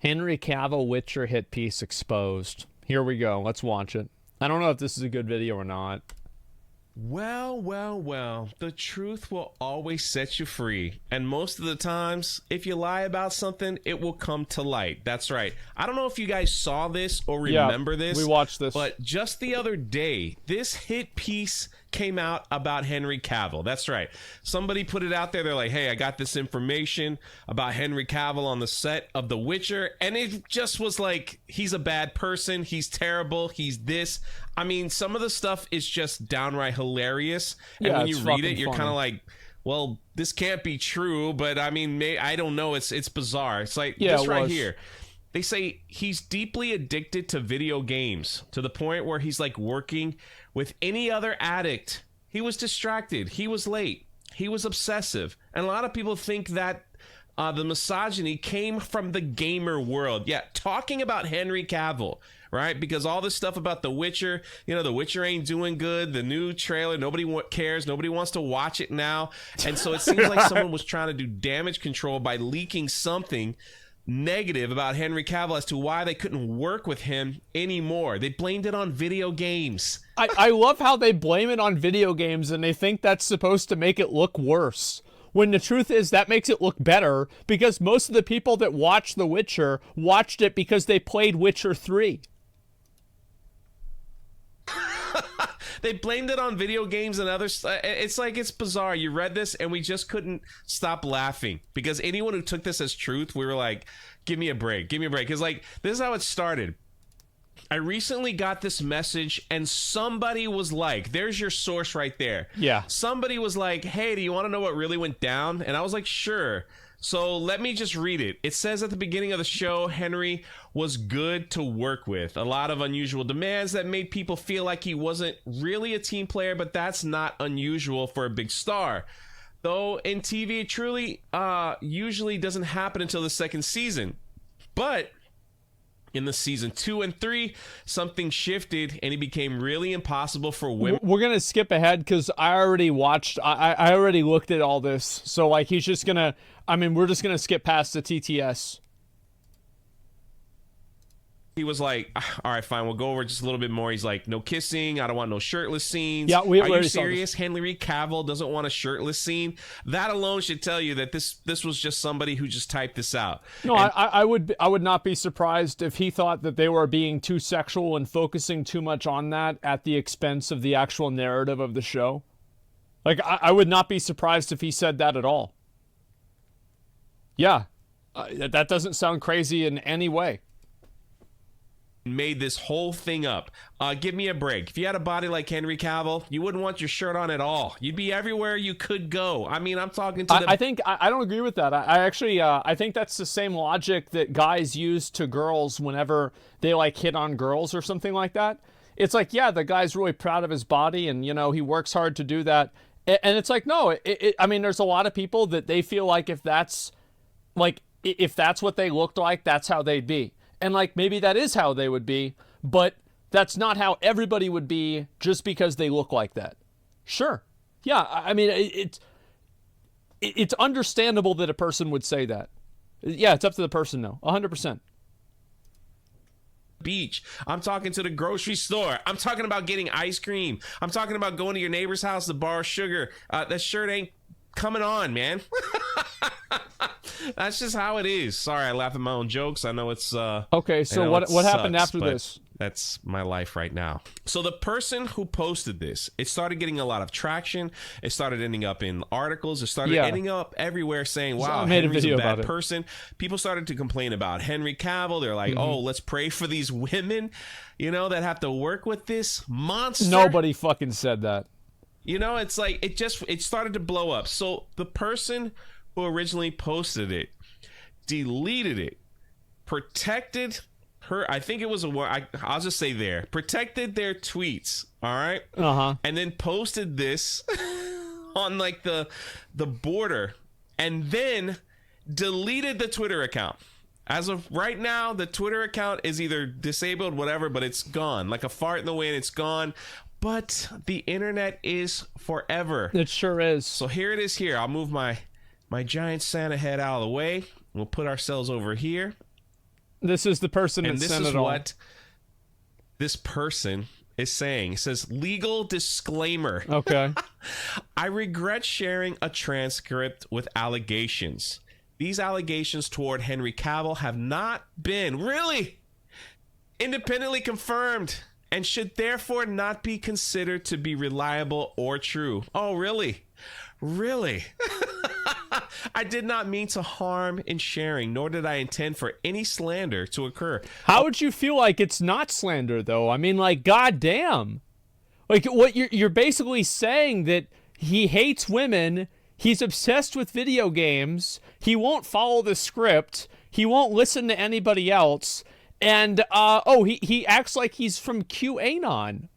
Henry Cavill Witcher hit piece exposed. Here we go. Let's watch it. I don't know if this is a good video or not. Well, well, well, the truth will always set you free. And most of the times, if you lie about something, it will come to light. That's right. I don't know if you guys saw this or remember this. We watched this. But just the other day, this hit piece came out about Henry Cavill. That's right. Somebody put it out there. They're like, hey, I got this information about Henry Cavill on the set of The Witcher. And it just was like, he's a bad person. He's terrible. He's this. I mean, some of the stuff is just downright hilarious. And Yeah, when you it's read fucking it, you're funny. kind of like, well, this can't be true. But I mean, I don't know. It's bizarre. It's like Yeah, this it right was. here. They say he's deeply addicted to video games to the point where he's like working with any other addict. He was distracted. He was late. He was obsessive. And a lot of people think that the misogyny came from the gamer world. Yeah, talking about Henry Cavill, right? Because all this stuff about The Witcher, you know, The Witcher ain't doing good. The new trailer, nobody cares. Nobody wants to watch it now. And so it seems like someone was trying to do damage control by leaking something negative about Henry Cavill as to why they couldn't work with him anymore. They blamed it on video games. I love how they blame it on video games and they think that's supposed to make it look worse. When the truth is that makes it look better because most of the people that watch The Witcher watched it because they played Witcher 3. They blamed it on video games and others. It's like, it's bizarre. You read this and we just couldn't stop laughing because anyone who took this as truth, we were like, give me a break. Give me a break. Because like, this is how it started. I recently got this message and somebody was like, there's your source right there. Yeah. Somebody was like, hey, do you want to know what really went down? And I was like, sure. So let me just read it. It says at the beginning of the show, Henry was good to work with. A lot of unusual demands that made people feel like he wasn't really a team player, but that's not unusual for a big star. Though in TV, it truly usually doesn't happen until the second season. But in the season 2 and 3, something shifted and it became really impossible for women. We're going to skip ahead because I already watched, I already looked at all this. So like he's just going to, I mean, we're just going to skip past the TTS. He was like, all right, fine, we'll go over just a little bit more. He's like, no kissing. I don't want no shirtless scenes. Yeah, we Are you already saw serious? Henry Cavill doesn't want a shirtless scene? That alone should tell you that this was just somebody who just typed this out. No, And I would not be surprised if he thought that they were being too sexual and focusing too much on that at the expense of the actual narrative of the show. Like, I would not be surprised if he said that at all. Yeah, that doesn't sound crazy in any way. made this whole thing up. Give me a break. If you had a body like Henry Cavill, you wouldn't want your shirt on at all. You'd be everywhere you could go. I mean, I'm talking to I think I don't agree with that. I actually I think that's the same logic that guys use to girls whenever they like hit on girls or something like that. It's like, yeah, the guy's really proud of his body and, you know, he works hard to do that. And it's like, no, I mean, there's a lot of people that they feel like if that's what they looked like, that's how they'd be. And like, maybe that is how they would be, but that's not how everybody would be just because they look like that. Sure. Yeah. I mean, it's understandable that a person would say that. Yeah. It's up to the person though. 100%. beach. I'm talking to the grocery store. I'm talking about getting ice cream. I'm talking about going to your neighbor's house to borrow sugar. That shirt ain't coming on, man. That's just how it is. Sorry, I laugh at my own jokes. I know it's okay. So what happened after this? That's my life right now. So the person who posted this, it started getting a lot of traction. It started ending up in articles. It started ending up everywhere saying, wow, I made Henry's a video a bad about it. person. People started to complain about Henry Cavill. They're like, oh, let's pray for these women, you know, that have to work with this monster. Nobody fucking said that. You know, it's like, it started to blow up. So the person who originally posted it deleted it, protected her, I think it was I'll just say protected their tweets, all right? Uh-huh. And then posted this on like the border and then deleted the Twitter account. As of right now, the Twitter account is either disabled, whatever, but it's gone. Like a fart in the wind, it's gone. But the internet is forever. It sure is. So here it is here. I'll move my giant Santa head out of the way. We'll put ourselves over here. This is the person And that this sent is it all. what this person is saying. It says, legal disclaimer. Okay. I regret sharing a transcript with allegations. These allegations toward Henry Cavill have not been really independently confirmed and should therefore not be considered to be reliable or true. Oh, really? Really? I did not mean to harm in sharing, nor did I intend for any slander to occur. How would you feel like it's not slander, though? I mean, like, goddamn. Like, what you're basically saying that he hates women, he's obsessed with video games, he won't follow the script, he won't listen to anybody else, and, he acts like he's from QAnon.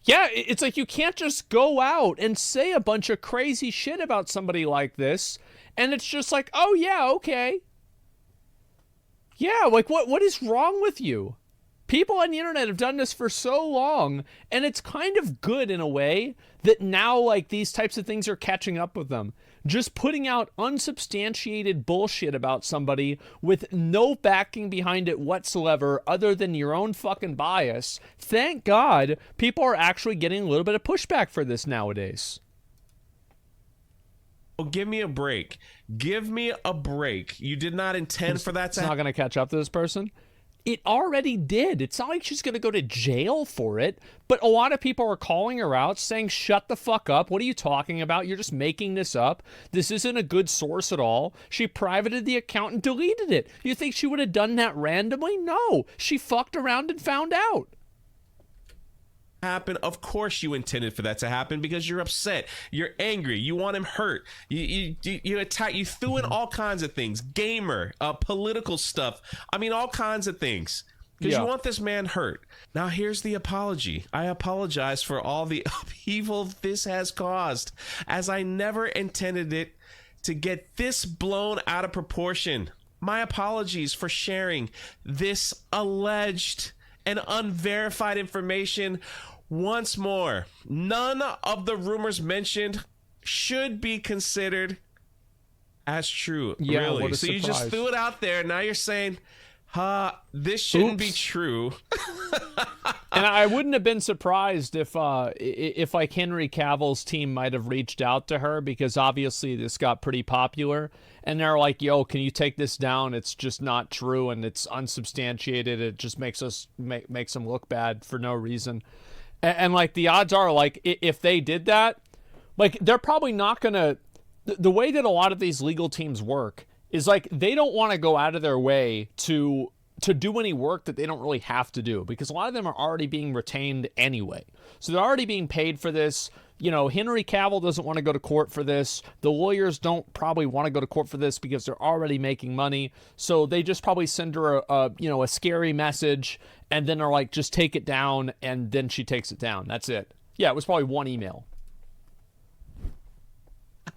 Yeah, it's like you can't just go out and say a bunch of crazy shit about somebody like this, and it's just like, oh yeah, okay. Yeah, like what is wrong with you? People on the internet have done this for so long, and it's kind of good in a way that now like these types of things are catching up with them. Just putting out unsubstantiated bullshit about somebody with no backing behind it whatsoever other than your own fucking bias. Thank God people are actually getting a little bit of pushback for this nowadays. Oh, give me a break. Give me a break. You did not intend for that to It's not going to catch up to this person. It already did. It's not like she's going to go to jail for it, but a lot of people are calling her out saying, shut the fuck up. What are you talking about? You're just making this up. This isn't a good source at all. She privated the account and deleted it. You think she would have done that randomly? No. She fucked around and found out. Happen. Of course you intended for that to happen because you're upset, you're angry, you want him hurt, you attack, you threw in all kinds of things, gamer, political stuff, I mean all kinds of things because you want this man hurt. Now here's the apology. I apologize for all the upheaval this has caused, as I never intended it to get this blown out of proportion. My apologies for sharing this alleged and unverified information. Once more, none of the rumors mentioned should be considered as true. Yeah, really. what a So you surprise. just threw it out there. Now you're saying, this shouldn't be true. And I wouldn't have been surprised if like Henry Cavill's team might have reached out to her, because obviously this got pretty popular, and they're like, "Yo, can you take this down? It's just not true, and it's unsubstantiated. It just makes them look bad for no reason." And like the odds are, like if they did that, like they're probably not gonna. The way that a lot of these legal teams work is like they don't want to go out of their way to do any work that they don't really have to do, because a lot of them are already being retained anyway. So they're already being paid for this. You know, Henry Cavill doesn't want to go to court for this. The lawyers don't probably want to go to court for this because they're already making money. So they just probably send her a scary message, and then are like, just take it down, and then she takes it down. That's it. Yeah, it was probably one email.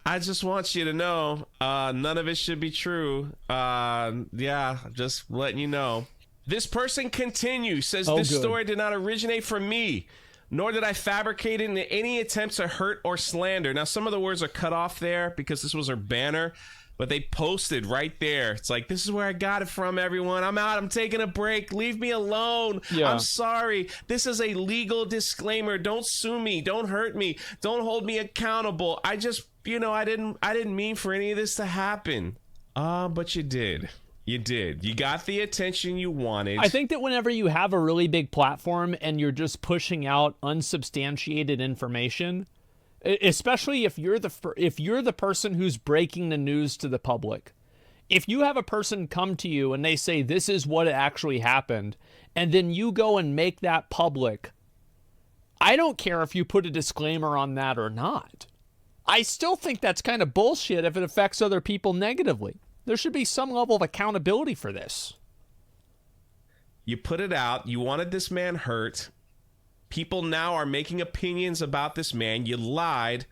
I just want you to know, none of it should be true. Just letting you know. This person continues, says, this good. story did not originate from me, nor did I fabricate it in any attempt to hurt or slander. Now, some of the words are cut off there because this was her banner, but they posted right there. It's like, this is where I got it from, everyone. I'm out. I'm taking a break. Leave me alone. Yeah. I'm sorry. This is a legal disclaimer. Don't sue me. Don't hurt me. Don't hold me accountable. I just, I didn't mean for any of this to happen. But you did. You did. You got the attention you wanted. I think that whenever you have a really big platform and you're just pushing out unsubstantiated information, especially if you're the person who's breaking the news to the public, if you have a person come to you and they say this is what actually happened, and then you go and make that public, I don't care if you put a disclaimer on that or not. I still think that's kind of bullshit if it affects other people negatively. There should be some level of accountability for this. You put it out. You wanted this man hurt. People now are making opinions about this man. You lied,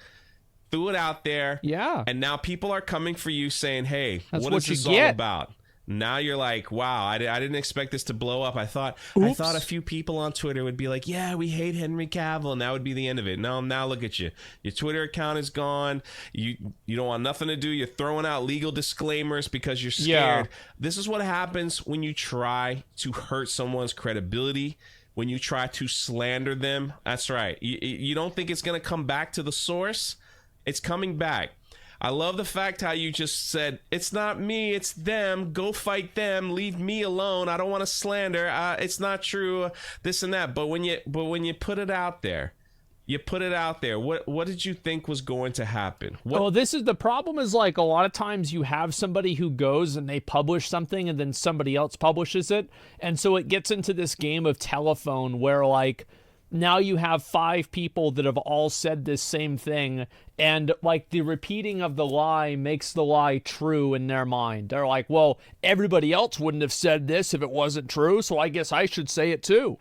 threw it out there. Yeah. And now people are coming for you saying, hey, That's what what is you this get. all about? Now you're like, wow, I didn't expect this to blow up. I thought a few people on Twitter would be like, yeah, we hate Henry Cavill, and that would be the end of it. No, now look at you. Your Twitter account is gone. You don't want nothing to do. You're throwing out legal disclaimers because you're scared. Yeah. This is what happens when you try to hurt someone's credibility, when you try to slander them. That's right. You don't think it's going to come back to the source? It's coming back. I love the fact how you just said, it's not me, it's them. Go fight them. Leave me alone. I don't want to slander. It's not true. This and that. But when you put it out there, what did you think was going to happen? Well, this is the problem is like a lot of times you have somebody who goes and they publish something and then somebody else publishes it. And so it gets into this game of telephone where like, now you have 5 people that have all said this same thing, and like the repeating of the lie makes the lie true in their mind. They're like, well, everybody else wouldn't have said this if it wasn't true, so I guess I should say it too.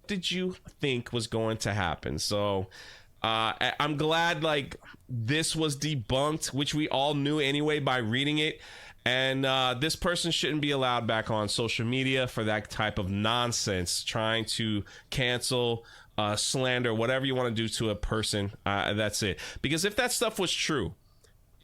What did you think was going to happen? So I'm glad like this was debunked, which we all knew anyway by reading it. And this person shouldn't be allowed back on social media for that type of nonsense, trying to cancel, slander, whatever you want to do to a person. That's it. Because if that stuff was true,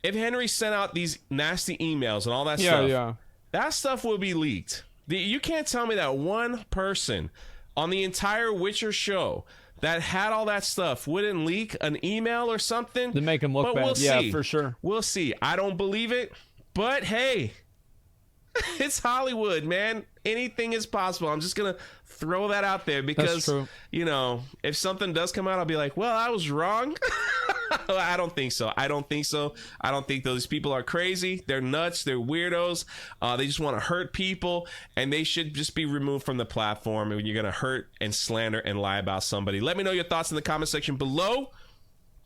if Henry sent out these nasty emails and all that stuff, that stuff will be leaked. You can't tell me that one person on the entire Witcher show that had all that stuff wouldn't leak an email or something to make him look bad. We'll for sure. We'll see. I don't believe it. But hey, it's Hollywood, man. Anything is possible. I'm just going to throw that out there because, you know, if something does come out, I'll be like, well, I was wrong. I don't think so. I don't think those people are crazy. They're nuts. They're weirdos. They just want to hurt people, and they should just be removed from the platform when you're going to hurt and slander and lie about somebody. Let me know your thoughts in the comment section below.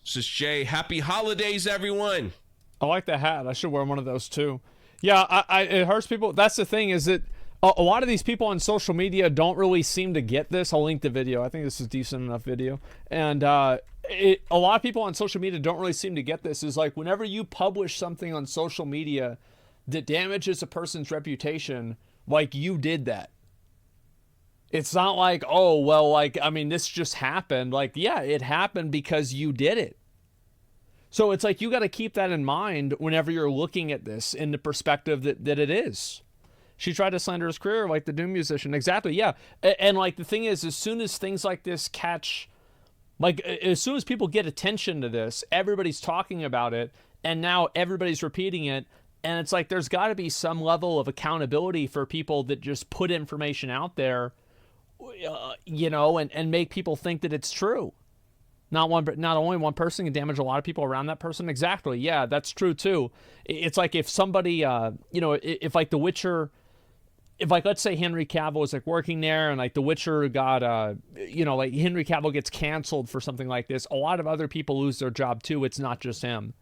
This is Jay. Happy holidays, everyone. I like the hat. I should wear one of those too. Yeah, it hurts people. That's the thing is that a lot of these people on social media don't really seem to get this. I'll link the video. I think this is a decent enough video. And a lot of people on social media don't really seem to get this. Is like whenever you publish something on social media that damages a person's reputation, like you did that. It's not like, oh, well, like, I mean, this just happened. Like, yeah, it happened because you did it. So it's like you got to keep that in mind whenever you're looking at this in the perspective that it is. She tried to slander his career like the Doom musician. Exactly, yeah. And like the thing is, as soon as things like this catch, like as soon as people get attention to this, everybody's talking about it, and now everybody's repeating it. And it's like there's got to be some level of accountability for people that just put information out there, you know, and make people think that it's true. Not only one person can damage a lot of people around that person. Exactly. Yeah, that's true too. It's like if somebody, you know, if like The Witcher, if like, let's say Henry Cavill was like working there and like The Witcher got, you know, like Henry Cavill gets canceled for something like this, a lot of other people lose their job too. It's not just him.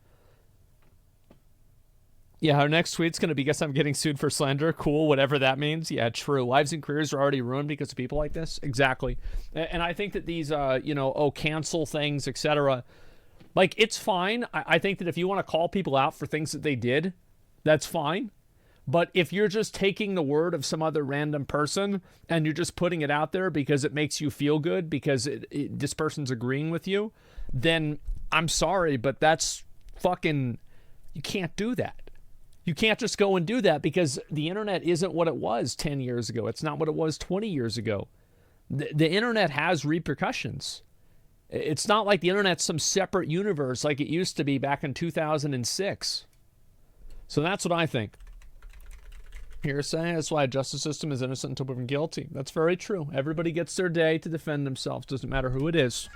Yeah, our next tweet's going to be, guess I'm getting sued for slander. Cool, whatever that means. Yeah, true. Lives and careers are already ruined because of people like this. Exactly. And I think that these, you know, cancel things, etc. Like, it's fine. I think that if you want to call people out for things that they did, that's fine. But if you're just taking the word of some other random person and you're just putting it out there because it makes you feel good, because this person's agreeing with you, then I'm sorry, but that's fucking, you can't do that. You can't just go and do that because the internet isn't what it was 10 years ago. It's not what it was 20 years ago. The internet has repercussions. It's not like the internet's some separate universe like it used to be back in 2006. So that's what I think. You're saying that's why the justice system is innocent until proven guilty. That's very true. Everybody gets their day to defend themselves. Doesn't matter who it is.